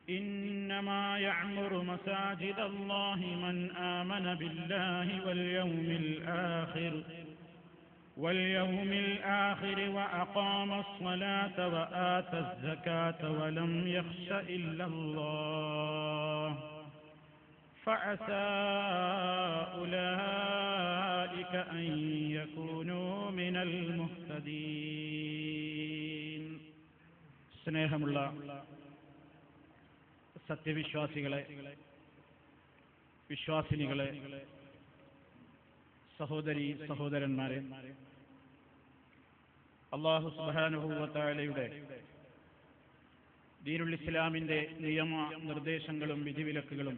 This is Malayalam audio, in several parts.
إنما يعمر مساجد الله من آمن بالله واليوم الآخر وأقام الصلاة وآتى الزكاة ولم يخش إلا الله فعسى أولئك أن يكونوا من المهتدين. സ്നേഹമുള്ള സത്യവിശ്വാസികളെ, വിശ്വാസിനികളെ, സഹോദരീ സഹോദരന്മാരെ, അല്ലാഹു സുബ്ഹാനഹു വ തആലയുടെ ദീനുൽ ഇസ്ലാമിന്റെ നിയമ നിർദ്ദേശങ്ങളും വിധിവിലക്കുകളും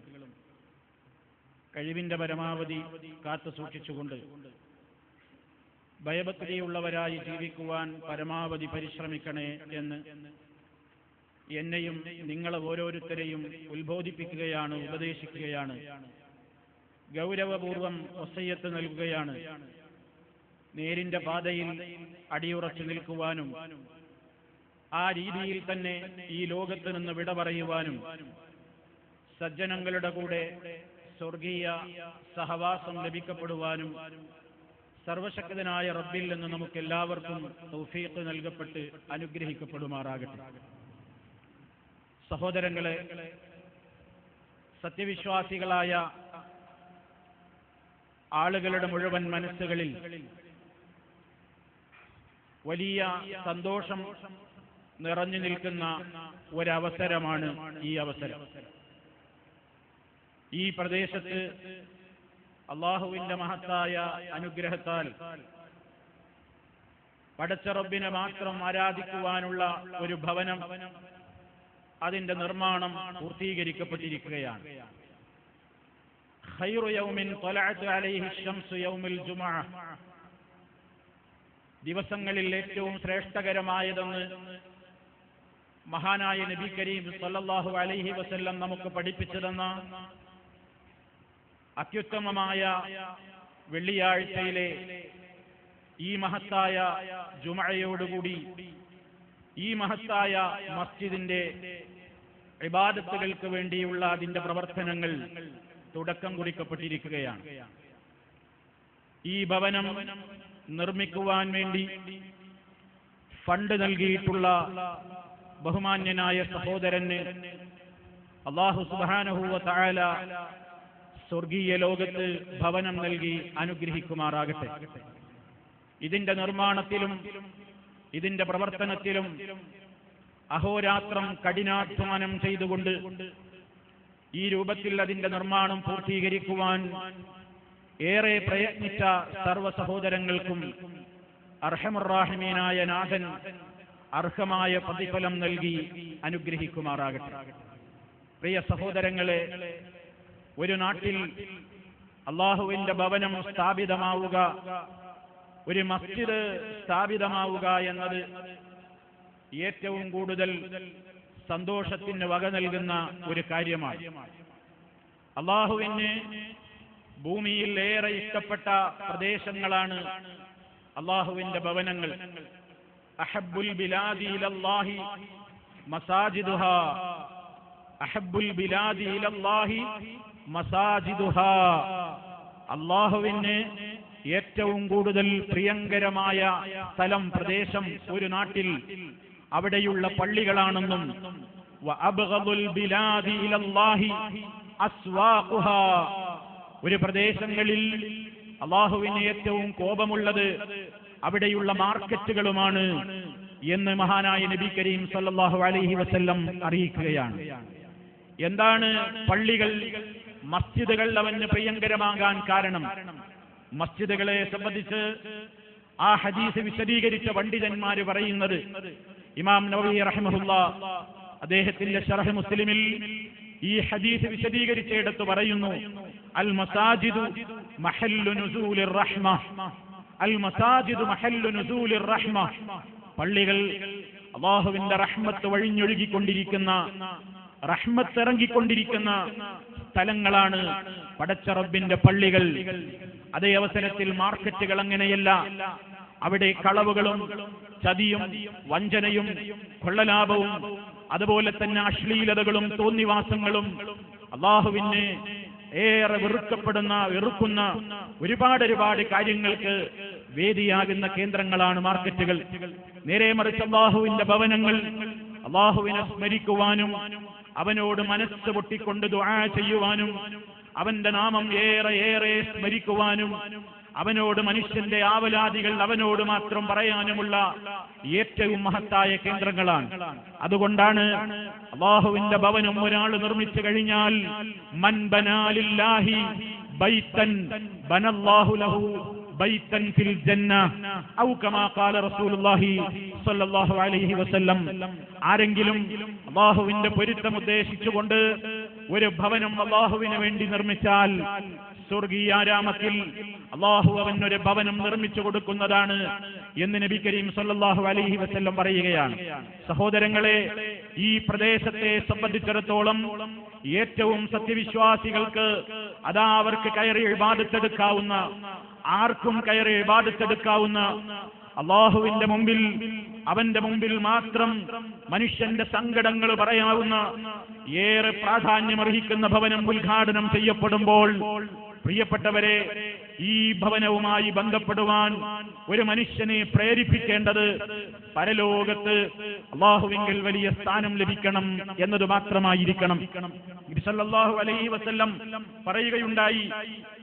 കഴിവിന്റെ പരമാവധി കാത്തു സൂക്ഷിച്ചുകൊണ്ട് ഭയഭക്തിയുള്ളവരായി ജീവിക്കുവാൻ പരമാവധി പരിശ്രമിക്കണേ എന്ന് എന്നെയും നിങ്ങളെ ഓരോരുത്തരെയും ഉത്ബോധിപ്പിക്കുകയാണ്, ഉപദേശിക്കുകയാണ്, ഗൗരവപൂർവം വസിയ്യത്ത് നൽകുകയാണ്. നേരിന്റെ പാതയിൽ അടിയുറച്ചു നിൽക്കുവാനും ആ രീതിയിൽ തന്നെ ഈ ലോകത്ത് നിന്ന് വിട പറയുവാനും സജ്ജനങ്ങളുടെ കൂടെ സ്വർഗീയ സഹവാസം ലഭിക്കപ്പെടുവാനും സർവശക്തനായ റബ്ബിൽ നിന്ന് നമുക്കെല്ലാവർക്കും തൗഫീഖ് നൽകപ്പെട്ട് അനുഗ്രഹിക്കപ്പെടുമാറാകട്ടെ. സഹോദരങ്ങളെ, സത്യവിശ്വാസികളായ ആളുകളുടെ മുഴുവൻ മനസ്സുകളിൽ വലിയ സന്തോഷം നിറഞ്ഞു നിൽക്കുന്ന ഒരവസരമാണ് ഈ അവസരം. ഈ പ്രദേശത്ത് അല്ലാഹുവിന്റെ മഹത്തായ അനുഗ്രഹത്താൽ പടച്ച റബ്ബിനെ മാത്രം ആരാധിക്കുവാനുള്ള ഒരു ഭവനം, അതിന്റെ നിർമ്മാണം പൂർത്തീകരിക്കപ്പെട്ടിരിക്കുകയാണ്. ഖൈറു യൗമിൻ ത്വലഅത് അലൈഹി ശംസു യൗമുൽ ജുമുഅ, ദിവസങ്ങളിൽ ഏറ്റവും ശ്രേഷ്ഠകരമായതെന്ന് മഹാനായ നബി കരീം സല്ലല്ലാഹു അലൈഹി വസല്ലം നമുക്ക് പഠിപ്പിച്ചു തന്ന അത്യുത്തമമായ വെള്ളിയാഴ്ചയിലെ ഈ മഹത്തായ ജുമുഅയോടുകൂടി ഈ മഹത്തായ മസ്ജിദിന്റെ ഇബാദത്തുകൾക്ക് വേണ്ടിയുള്ള അതിന്റെ പ്രവർത്തനങ്ങൾ തുടക്കം കുറിക്കപ്പെട്ടിരിക്കുകയാണ്. ഈ ഭവനം നിർമ്മിക്കുവാൻ വേണ്ടി ഫണ്ട് നൽകിയിട്ടുള്ള ബഹുമാന്യനായ സഹോദരന് അല്ലാഹു സുബ്ഹാനഹു വ തആല സ്വർഗീയ ലോകത്ത് ഭവനം നൽകി അനുഗ്രഹിക്കുമാറാകട്ടെ. ഇതിന്റെ നിർമ്മാണത്തിലും ഇതിന്റെ പ്രവർത്തനത്തിലും അഹോരാത്രം കഠിനാധ്വാനം ചെയ്തുകൊണ്ട് ഈ രൂപത്തിൽ അതിന്റെ നിർമ്മാണം പൂർത്തീകരിക്കുവാൻ ഏറെ പ്രയത്നിച്ച സർവ്വ സഹോദരങ്ങൾക്കും അർഹമർ റഹീമീനായ നാഥൻ അർഹമായ പ്രതിഫലം നൽകി അനുഗ്രഹിക്കുമാറാകട്ടെ. പ്രിയ സഹോദരങ്ങളെ, ഒരു നാട്ടിൽ അല്ലാഹുവിന്റെ ഭവനം സ്ഥാപിതമാവുക, ഒരു മസ്ജിദ് സ്ഥാപിതമാവുക എന്നത് ഏറ്റവും കൂടുതൽ സന്തോഷത്തിന് വക നൽകുന്ന ഒരു കാര്യമാണ്. അല്ലാഹുവിന് ഭൂമിയിൽ ഏറെ ഇഷ്ടപ്പെട്ട പ്രദേശങ്ങളാണ് അല്ലാഹുവിന്റെ ഭവനങ്ങൾ. അഹബ്ബുൽ ബിലാദി ഇലല്ലാഹി മസാജിദുഹാ, അഹബ്ബുൽ ബിലാദി ഇലല്ലാഹി മസാജിദുഹാ. അല്ലാഹുവിന് ഏറ്റവും കൂടുതൽ പ്രിയങ്കരമായ സ്ഥലം, പ്രദേശം ഒരു നാട്ടിൽ അവിടെയുള്ള പള്ളികളാണെന്നും വഅബ്ഗദുൽ ബിലാദി ഇലല്ലാഹി അസ്വാഖുഹാ, ഒരു പ്രദേശങ്ങളിൽ അല്ലാഹുവിന് ഏറ്റവും കോപമുള്ളത് അവിടെയുള്ള മാർക്കറ്റുകളുമാണ് എന്ന് മഹാനായ നബി കരീം സല്ലല്ലാഹു അലൈഹി വസല്ലം അറിയിക്കുകയാണ്. എന്താണ് പള്ളികൾ, മസ്ജിദുകൾ അവന് പ്രിയങ്കരമാകാൻ കാരണം? മസ്ജിദുകളെ സംബന്ധിച്ച് ആ ഹദീസ് വിശദീകരിച്ച പണ്ഡിതന്മാര് പറയുന്നത്, ഇമാം നവവി റഹിമഹുല്ലാഹ് അദ്ദേഹത്തിന്റെ ശറഹ് മുസ്ലിമിൽ ഈ ഹദീസ് വിശദീകരിച്ചിടത്ത് പറയുന്നു, അൽ മസാജിദു മഹല്ലു നുസൂലിർ റഹ്മ, അൽ മസാജിദു മഹല്ലു നുസൂലിർ റഹ്മ. പള്ളികൾ അല്ലാഹുവിന്റെ റഹ്മത്ത് വഴിഞ്ഞൊഴുകിക്കൊണ്ടിരിക്കുന്ന, റഹ്മത്ത് ഇറങ്ങിക്കൊണ്ടിരിക്കുന്ന സ്ഥലങ്ങളാണ് പടച്ച റബ്ബിന്റെ പള്ളികൾ. അതേ അവസരത്തിൽ മാർക്കറ്റുകൾ അങ്ങനെയല്ല. അവിടെ കളവുകളും ചതിയും വഞ്ചനയും കൊള്ളലാഭവും അതുപോലെ തന്നെ അശ്ലീലതകളും തോന്നിവാസങ്ങളും അള്ളാഹുവിന് ഏറെ വെറുക്കുന്ന ഒരുപാട് കാര്യങ്ങൾക്ക് വേദിയാകുന്ന കേന്ദ്രങ്ങളാണ് മാർക്കറ്റുകൾ. നേരെ മറിച്ച് അള്ളാഹുവിന്റെ ഭവനങ്ങൾ അള്ളാഹുവിനെ സ്മരിക്കുവാനും അവനോട് മനസ്സ് പൊട്ടിക്കൊണ്ട് ദുആ ചെയ്യുവാനും അവന്റെ നാമം ഏറെ സ്മരിക്കുവാനും അവനോട് മനുഷ്യന്റെ ആവലാദികൾ അവനോട് മാത്രം പറയാനുമുള്ള ഏറ്റവും മഹത്തായ കേന്ദ്രങ്ങളാണ്. അതുകൊണ്ടാണ് അല്ലാഹുവിന്റെ ഭവനം ഒരാൾ നിർമ്മിച്ചു കഴിഞ്ഞാൽ മൻ ബനാലില്ലാഹി ബൈതൻ ബനല്ലാഹു ലഹു ബൈതൻ ഫിൽ ജന്ന ഔ കമാ ഖാല റസൂലുള്ളാഹി സ്വല്ലല്ലാഹു അലൈഹി വസല്ലം. ആരെങ്കിലും അല്ലാഹുവിന്റെ പൊരുത്തം ഉദ്ദേശിച്ചുകൊണ്ട് ഒരു ഭവനം അല്ലാഹുവിന് വേണ്ടി നിർമ്മിച്ചാൽ സ്വർഗീയാരാമത്തിൽ അല്ലാഹു അവനൊരു ഭവനം നിർമ്മിച്ചു കൊടുക്കുന്നതാണ് എന്ന് നബി കരീം സല്ലല്ലാഹു അലൈഹി വസല്ലം പറയുകയാണ്. സഹോദരങ്ങളെ, ഈ പ്രദേശത്തെ സംബന്ധിച്ചിടത്തോളം ഏറ്റവും സത്യവിശ്വാസികൾക്ക് അതാ അവർക്ക് കയറി ഇബാദത്തെടുക്കാവുന്ന, ആർക്കും കയറി ഇബാദത്തെടുക്കാവുന്ന, അല്ലാഹുവിന്റെ മുമ്പിൽ അവന്റെ മുമ്പിൽ മാത്രം മനുഷ്യന്റെ സങ്കടങ്ങൾ പറയാവുന്ന ഏറെ പ്രാധാന്യമർഹിക്കുന്ന ഭവനം ഉദ്ഘാടനം ചെയ്യപ്പെടുമ്പോൾ പ്രിയപ്പെട്ടവരെ, ഈ ഭവനവുമായി ബന്ധപ്പെടുവാൻ ഒരു മനുഷ്യനെ പ്രേരിപ്പിക്കേണ്ടത് പരലോകത്ത് അല്ലാഹുവിങ്കൽ വലിയ സ്ഥാനം ലഭിക്കണം എന്നത് മാത്രമായിരിക്കണം. നബി സല്ലല്ലാഹു അലൈഹി വസല്ലം പറയുകയുണ്ടായി,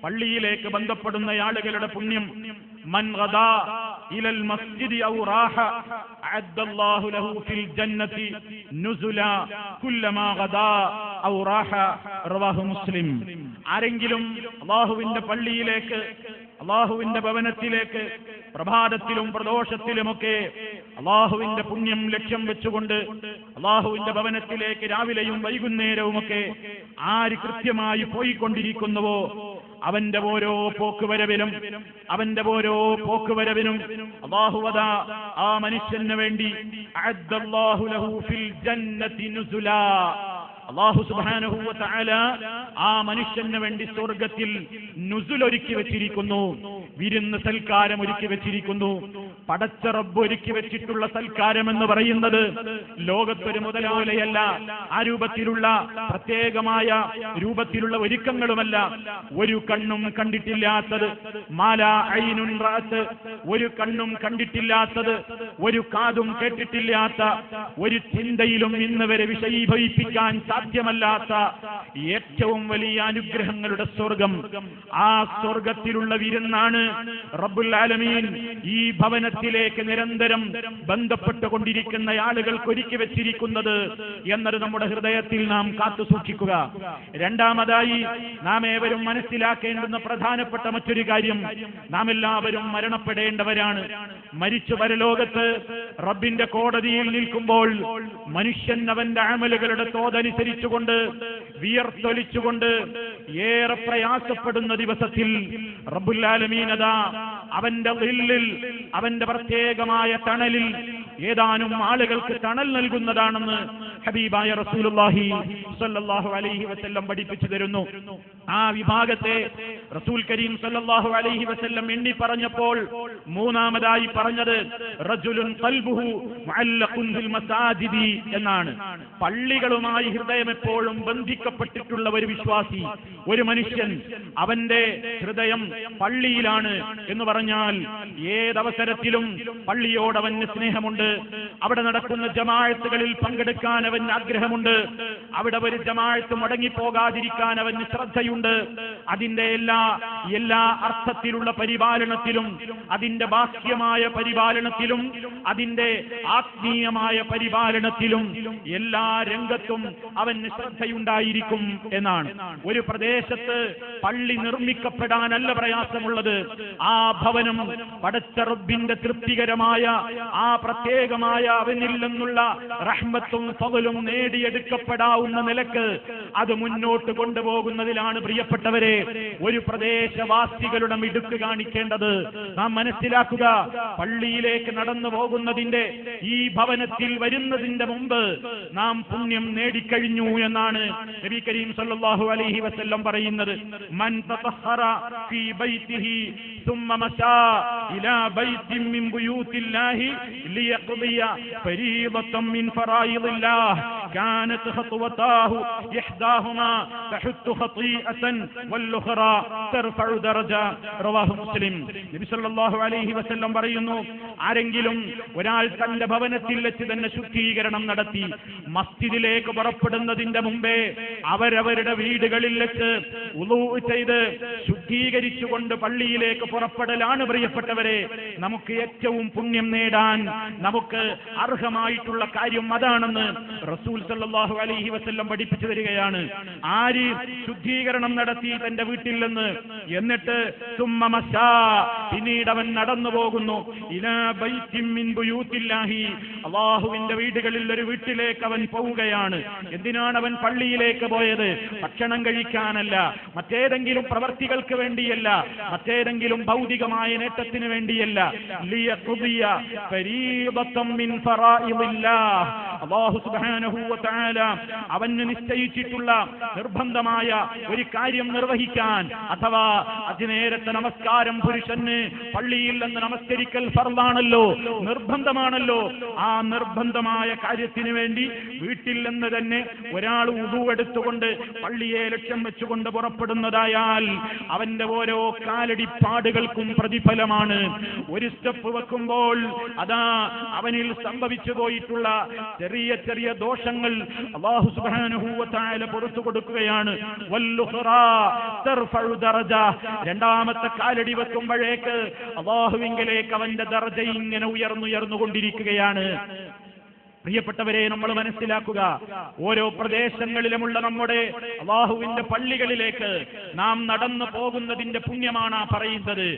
പള്ളിയിലേക്ക് ബന്ധപ്പെടുന്ന ആളുകളുടെ പുണ്യം മൻ ഗദാ ഇലൽ മസ്ജിദി ഔ റാഹ അഅദ്ദല്ലാഹു ലഹു ഫിൽ ജന്നതി നുസുല കുല്ലമാ ഗദാ ഔ റാഹ റവാഹു മുസ്ലിം. ആരെങ്കിലും അല്ലാഹുവിന്റെ പള്ളിയിലേക്ക്, അല്ലാഹുവിന്റെ ഭവനത്തിലേക്ക് പ്രഭാതത്തിലും പ്രദോഷത്തിലുമൊക്കെ അല്ലാഹുവിന്റെ പുണ്യം ലക്ഷ്യം വെച്ചുകൊണ്ട് അല്ലാഹുവിന്റെ ഭവനത്തിലേക്ക് രാവിലെയും വൈകുന്നേരവുമൊക്കെ ആര് കൃത്യമായി പോയിക്കൊണ്ടിരിക്കുന്നുവോ അവന്റെ ഓരോ പോക്കുവരവിനും അല്ലാഹു അതാ ആ മനുഷ്യന് വേണ്ടി അഅദ്ദല്ലാഹു ലഹു ഫിൽ ജന്നതി നുസുലാ, അല്ലാഹു സുബ്ഹാനഹു വ തആല ആ മനുഷ്യന് വേണ്ടി സ്വർഗ്ഗത്തിൽ നുസുൽ ഒരുക്കി വെച്ചിരിക്കുന്നു, വിരുന്ന് സൽക്കാരം ഒരുക്കി വെച്ചിരിക്കുന്നു. പടച്ച റബ്ബ് ഒരുക്കി വെച്ചിട്ടുള്ള സൽക്കാരം എന്ന് പറയുന്നത് ലോകത്തൊരു മുതലാളിയല്ല, ആ രൂപത്തിലുള്ള പ്രത്യേകമായ രൂപത്തിലുള്ള ഒരുക്കങ്ങളുമല്ല. ഒരു കണ്ണും കണ്ടിട്ടില്ലാത്തത്, മാലാ ഐനുൻ റഅത്ത്, ഒരു കണ്ണും കണ്ടിട്ടില്ലാത്തത്, ഒരു കാതും കേട്ടിട്ടില്ലാത്ത, ഒരു ചിന്തയിലും ഇന്ന് വരെ വിഷയീഭവിപ്പിക്കാൻ സാധ്യമല്ലാത്ത ഏറ്റവും വലിയ അനുഗ്രഹങ്ങളുടെ സ്വർഗം. ആ സ്വർഗത്തിലുള്ള വിരുന്നാണ് റബ്ബുൽ ആലമീൻ ഈ ഭവനത്തിലേക്ക് നിരന്തരം ബന്ധപ്പെട്ടുകൊണ്ടിരിക്കുന്ന ആളുകൾക്ക് ഒരുക്കി വെച്ചിരിക്കുന്നത് എന്നത് നമ്മുടെ ഹൃദയത്തിൽ നാം കാത്തു സൂക്ഷിക്കുക. രണ്ടാമതായി നാം ഏവരും മനസ്സിലാക്കേണ്ടുന്ന പ്രധാനപ്പെട്ട മറ്റൊരു കാര്യം, നാം എല്ലാവരും മരണപ്പെടേണ്ടവരാണ്. മരിച്ചു പരലോകത്ത് റബ്ബിന്റെ കോടതിയിൽ നിൽക്കുമ്പോൾ മനുഷ്യൻ അവന്റെ അമലുകളുടെ തോതനുസരിച്ചുകൊണ്ട് വിയർത്തൊലിച്ചുകൊണ്ട് ഏറെ പ്രയാസപ്പെടുന്ന ദിവസത്തിൽ റബ്ബുൽ ആലമീൻ അതാ അവന്റെ ളിൽ, അവന്റെ പ്രത്യേകമായ തണലിൽ ഏതാനും ആളുകൾക്ക് തണൽ നൽകുന്നതാണെന്ന് ഹബീബായ റസൂലുള്ളാഹി സ്വല്ലല്ലാഹു അലൈഹി വസല്ലം പഠിപ്പിച്ചു തരുന്നു. ആ വിഭാഗത്തെ റസൂൽ കരീം സ്വല്ലല്ലാഹു അലൈഹി വസല്ലം എണ്ണി പറഞ്ഞപ്പോൾ മൂന്നാമതായി പറഞ്ഞത് റജുലുൻ ഖൽബുഹു മുഅല്ലഖുൻ ഫിൽ മസാജിദി എന്നാണ്. പള്ളികളുമായി ഹൃദയം എപ്പോഴും ബന്ധിക്കപ്പെട്ടിട്ടുള്ള ഒരു വിശ്വാസി, ഒരു മനുഷ്യൻ, അവന്റെ ഹൃദയം പള്ളിയിലാണ് എന്ന് പറഞ്ഞാൽ ഏതവസരത്തിലും പള്ളിയോട് അവന് സ്നേഹമുണ്ട്, അവിടെ നടക്കുന്ന ജമാഅത്തുകളിൽ പങ്കെടുക്കാൻ അവന് ആഗ്രഹമുണ്ട്, അവിടെ ഒരു ജമാഅത്ത് മുടങ്ങിപ്പോകാതിരിക്കാൻ അവന് ശ്രദ്ധയുണ്ട്. അതിന്റെ എല്ലാ അർത്ഥത്തിലുള്ള പരിപാലനത്തിലും, അതിന്റെ ബാഹ്യമായ പരിപാലനത്തിലും, അതിന്റെ ആത്മീയമായ പരിപാലനത്തിലും എല്ലാ രംഗത്തും അവന് ശ്രദ്ധയുണ്ടായിരിക്കും എന്നാണ്. ഒരു പ്രദേശത്ത് പള്ളി നിർമ്മിക്കപ്പെടാനല്ല പ്രയാസമുള്ളത്, ആ ഭവനം പടച്ച റബ്ബിന്റെ തൃപ്തികരമായ ആ പ്രത്യേകമായ അവനിൽ നിന്നുള്ള റഹ്മത്തും ഫളലും പകലും നേടിയെടുക്കപ്പെടാവുന്ന നിലക്ക് അത് മുന്നോട്ട് കൊണ്ടുപോകുന്നതിലാണ് പ്രിയപ്പെട്ടവരെ ഒരു പ്രദേശവാസികളുടെ മിടുക്ക് കാണിക്കേണ്ടത്. നാം മനസ്സിലാക്കുക, പള്ളിയിലേക്ക് നടന്നു പോകുന്നതിന്റെ, ഈ ഭവനത്തിൽ വരുന്നതിന്റെ മുമ്പ് നാം പുണ്യം നേടിക്കഴിഞ്ഞു എന്നാണ് നബി കരീം സല്ലല്ലാഹു അലൈഹി വസല്ലം പറയുന്നത്. മൻ തതഹറ ഫീ ബൈതിഹി ثم مشى إلى بيت من بيوت الله ليقضي فريضة من فرائض الله كانت خطوتاه إحداهما تحط خطيئة والأخرى ترفع درجة. رواه مسلم. നബി സല്ലല്ലാഹു അലൈഹി വസല്ലം പറയുന്നു, ആരെങ്കിലും ഒരാൾ തന്റെ ഭവനത്തിൽ വെച്ച് തന്നെ ശുദ്ധീകരണം നടത്തി മസ്ജിദിലേക്ക് പുറപ്പെടുന്നതിന്റെ മുമ്പേ അവരവരുടെ വീടുകളിൽ വെച്ച് വുളൂ ചെയ്ത് ശുദ്ധീകരിച്ചുകൊണ്ട് പള്ളിയിലേക്ക് പുറപ്പെടലാണ് പ്രിയപ്പെട്ടവരെ നമുക്ക് ഏറ്റവും പുണ്യം നേടാൻ നമുക്ക് അർഹമായിട്ടുള്ള കാര്യം അതാണെന്ന് റസൂൽ സല്ലല്ലാഹു അലൈഹി വസല്ലം പഠിപ്പിച്ചു തരികയാണ്. ആര് ശുദ്ധീകരണം നടത്തി തന്റെ വീട്ടിൽ നിന്ന്, എന്നിട്ട് പിന്നീട് അവൻ നടന്നു പോകുന്നു ഇലാ ബൈത്തിൻ മിൻ ബുയൂത്തില്ലാഹി, അല്ലാഹുവിന്റെ വീടുകളിൽ ഒരു വീട്ടിലേക്ക് അവൻ പോവുകയാണ്. എന്തിനാണ് അവൻ പള്ളിയിലേക്ക് പോയത്? ഭക്ഷണം കഴിക്കാനല്ല, മറ്റേതെങ്കിലും പ്രവർത്തികൾക്ക് വേണ്ടിയല്ല, മറ്റേതെങ്കിലും ഭൗതികമായ നേട്ടത്തിന് വേണ്ടിയല്ല. ലിയഖ്ദിയ ഫരീദത്തൻ മിൻ ഫറായിദില്ലാഹ്, അല്ലാഹു സുബ്ഹാനഹു വ തആല അവന് നിശ്ചയിച്ചിട്ടുള്ള നിർബന്ധമായ ഒരു കാര്യം നിർവഹിക്കാൻ. അഥവാ അതിനേരത്തെ നമസ്കാരം പുരുഷന് പള്ളിയിൽ നിന്ന് നമസ്കരിക്കൽ ഫർളാണല്ലോ, നിർബന്ധമാണല്ലോ. ആ നിർബന്ധമായ കാര്യത്തിന് വേണ്ടി വീട്ടിൽ നിന്ന് തന്നെ ഒരാൾ വുദു എടുത്തുകൊണ്ട് പള്ളിയെ ലക്ഷ്യം വെച്ചുകൊണ്ട് പുറപ്പെടുന്നതായാൽ അവന്റെ ഓരോ കാലടിപ്പാടുകൾക്കും പ്രതിഫലമാണ്. ഒരു സ്റ്റെപ്പ് വെക്കുമ്പോൾ അതാ അവനിൽ സംഭവിച്ചു പോയിട്ടുള്ള ചെറിയ ചെറിയ ദോഷങ്ങൾ അല്ലാഹു സുബ്ഹാനഹു വ തആല പുറത്തു കൊടുക്കുകയാണ്. വല്ലുഖറാ തർഫഉ ദറജ, രണ്ടാമത്തെ കാലടി വെക്കുമ്പോഴേക്ക് അല്ലാഹുവിങ്കലേക്ക് അവന്റെ ദർജ ഇങ്ങനെ ഉയർന്നുകൊണ്ടിരിക്കുകയാണ്. പ്രിയപ്പെട്ടവരെ, നമ്മൾ മനസ്സിലാക്കുക, ഓരോ പ്രദേശങ്ങളിലുമുള്ള നമ്മുടെ അല്ലാഹുവിന്റെ പള്ളികളിലേക്ക് നാം നടന്നു പോകുന്നതിന്റെ പുണ്യമാണ് പറയുന്നത്.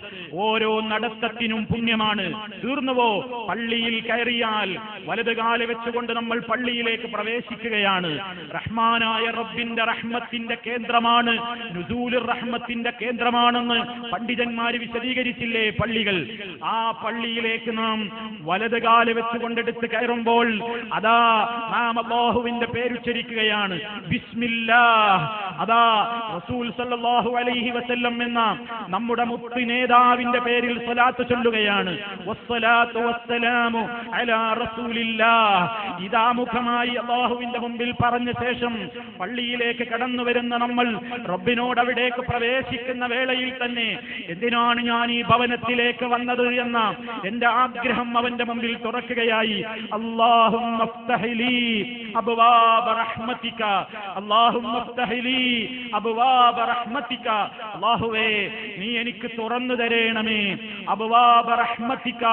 ഓരോ നടത്തത്തിനും പുണ്യമാണ്. തീർന്നുവോ? പള്ളിയിൽ കയറിയാൽ വലതുകാല് വെച്ചുകൊണ്ട് നമ്മൾ പള്ളിയിലേക്ക് പ്രവേശിക്കുകയാണ്. റഹ്മാനായ റബ്ബിന്റെ റഹ്മത്തിന്റെ കേന്ദ്രമാണ്, നുസൂലുർ റഹ്മത്തിന്റെ കേന്ദ്രമാണെന്ന് പണ്ഡിതന്മാർ വിശദീകരിച്ചില്ലേ പള്ളികൾ. ആ പള്ളിയിലേക്ക് നാം വലതുകാല് വെച്ചുകൊണ്ടെടുത്ത് കയറുമ്പോൾ അതാ നാം അല്ലാഹുവിന്റെ പേരുച്ചരിക്കുകയാണ്. ബിസ്മില്ലാഹ്. അതാ റസൂൽ സല്ലല്ലാഹു അലൈഹി വസല്ലം എന്ന നമ്മുടെ മുത്ത് നേതാവിന്റെ പേരിൽ സ്വലാത്ത് ചൊല്ലുകയാണ്. വസ്സലാത്തു വസ്സലാമു അലാ റസൂലില്ലാഹ്. ഇതാ മുഖമായി അല്ലാഹുവിന്റെ മുമ്പിൽ പറഞ്ഞ ശേഷം പള്ളിയിലേക്ക് കടന്നു വരുന്ന നമ്മൾ റബ്ബിനോട് അവിടേക്ക് പ്രവേശിക്കുന്ന വേളയിൽ തന്നെ എന്തിനാണ് ഞാൻ ഈ ഭവനത്തിലേക്ക് വന്നത് എന്ന എന്റെ ആഗ്രഹം അവന്റെ മുമ്പിൽ തുറക്കുകയായി. അല്ലാഹുമ്മ افتح لي ابواب رحمتك اللهم افتح لي ابواب رحمتك. അല്ലാഹുവേ, നീ എനിക്ക് തുറന്നു തരണമേ. അബ്വാബ റഹ്മതിക,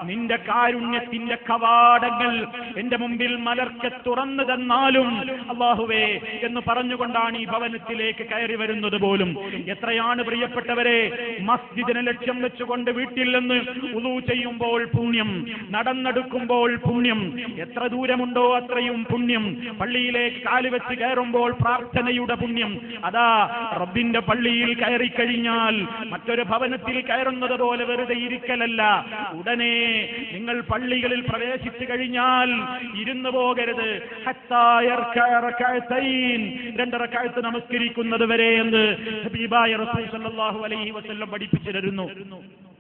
നിന്റെ കാരുണ്യത്തിന്റെ കവാടങ്ങൾ എന്റെ മുമ്പിൽ മലർക്കെ തുറന്നു തന്നാലും അല്ലാഹുവേ എന്ന് പറഞ്ഞുകൊണ്ടാണ് ഈ ഭവനത്തിലേക്ക് കയറി വരുന്നത് പോലും. എത്രയാണ് പ്രിയപ്പെട്ടവരെ മസ്ജിദിനെ ലക്ഷ്യം വെച്ചുകൊണ്ട് വീട്ടിൽ നിന്ന് വുളൂ ചെയ്യുമ്പോൾ പുണ്യം, നടന്നെടുക്കുമ്പോൾ പുണ്യം, എത്ര ദൂരമുണ്ടോ അത്രയും പുണ്യം. പള്ളിയിലേക്ക് കാലുവെച്ച് കയറുമ്പോൾ പ്രാർത്ഥനയുടെ പുണ്യം. അതാ റബ്ബിന്റെ പള്ളിയിൽ കയറി കഴിഞ്ഞാൽ മറ്റൊരു ഭവനത്തിൽ കയറുന്നത് പോലെ വെറുതെ ഇരിക്കലല്ല. ഉടനെ നിങ്ങൾ പള്ളികളിൽ പ്രവേശിച്ചു കഴിഞ്ഞാൽ ഇരുന്നു പോകരുത്. രണ്ട് റക്അത്ത് നമസ്കരിക്കുന്നത് വരെ എന്ന് ഹബീബായ റസൂൽ സല്ലല്ലാഹു അലൈഹി വസല്ലം പഠിപ്പിച്ചു തരുന്നു.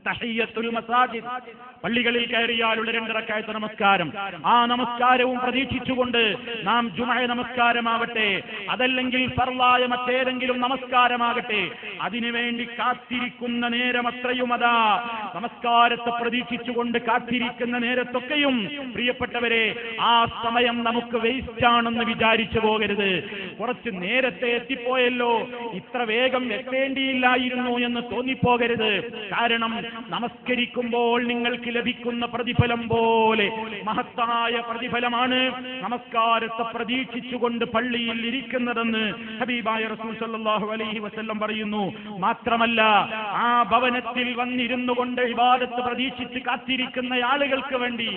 തഹിയ്യത്തുൽ മസാജിദ്, പള്ളികളിൽ കയറിയാലുള്ള 2 റക്അത്ത് നമസ്കാരം, ആ നമസ്കാരവും പ്രതീക്ഷിച്ചുകൊണ്ട് നാം ജുമുഅ നമസ്കാരമാവട്ടെ, അതല്ലെങ്കിൽ ഫർളായ മറ്റേതെങ്കിലും നമസ്കാരമാകട്ടെ, അതിനുവേണ്ടി കാത്തിരിക്കുന്ന നേരം അത്രയും അതാ നമസ്കാരത്തെ പ്രതീക്ഷിച്ചുകൊണ്ട് കാത്തിരിക്കുന്ന നേരത്തൊക്കെയും പ്രിയപ്പെട്ടവരെ ആ സമയം നമുക്ക് വേസ്റ്റ് ആണെന്ന് വിചാരിച്ചു പോകരുത്. കുറച്ച് നേരത്തെ എത്തിപ്പോയല്ലോ, ഇത്ര വേഗം എത്തേണ്ടിയില്ലായിരുന്നു എന്ന് തോന്നിപ്പോകരുത്. കാരണം നമസ്കരിക്കുമ്പോൾ നിങ്ങൾക്ക് ലഭിക്കുന്ന പ്രതിഫലം പോലെ മഹത്തായ പ്രതിഫലമാണ് നമസ്കാരത്തെ പ്രതീക്ഷിച്ചുകൊണ്ട് പള്ളിയിൽ ഇരിക്കുന്നതെന്ന് ഹബീബായ റസൂൽ സല്ലല്ലാഹു അലൈഹി വസല്ലം പറയുന്നു. മാത്രമല്ല, ആ ഭവനത്തിൽ വന്നിരുന്നു കൊണ്ട് ഇബാദത്ത് പ്രതീക്ഷിച്ച് കാത്തിരിക്കുന്ന ആളുകൾക്ക് വേണ്ടി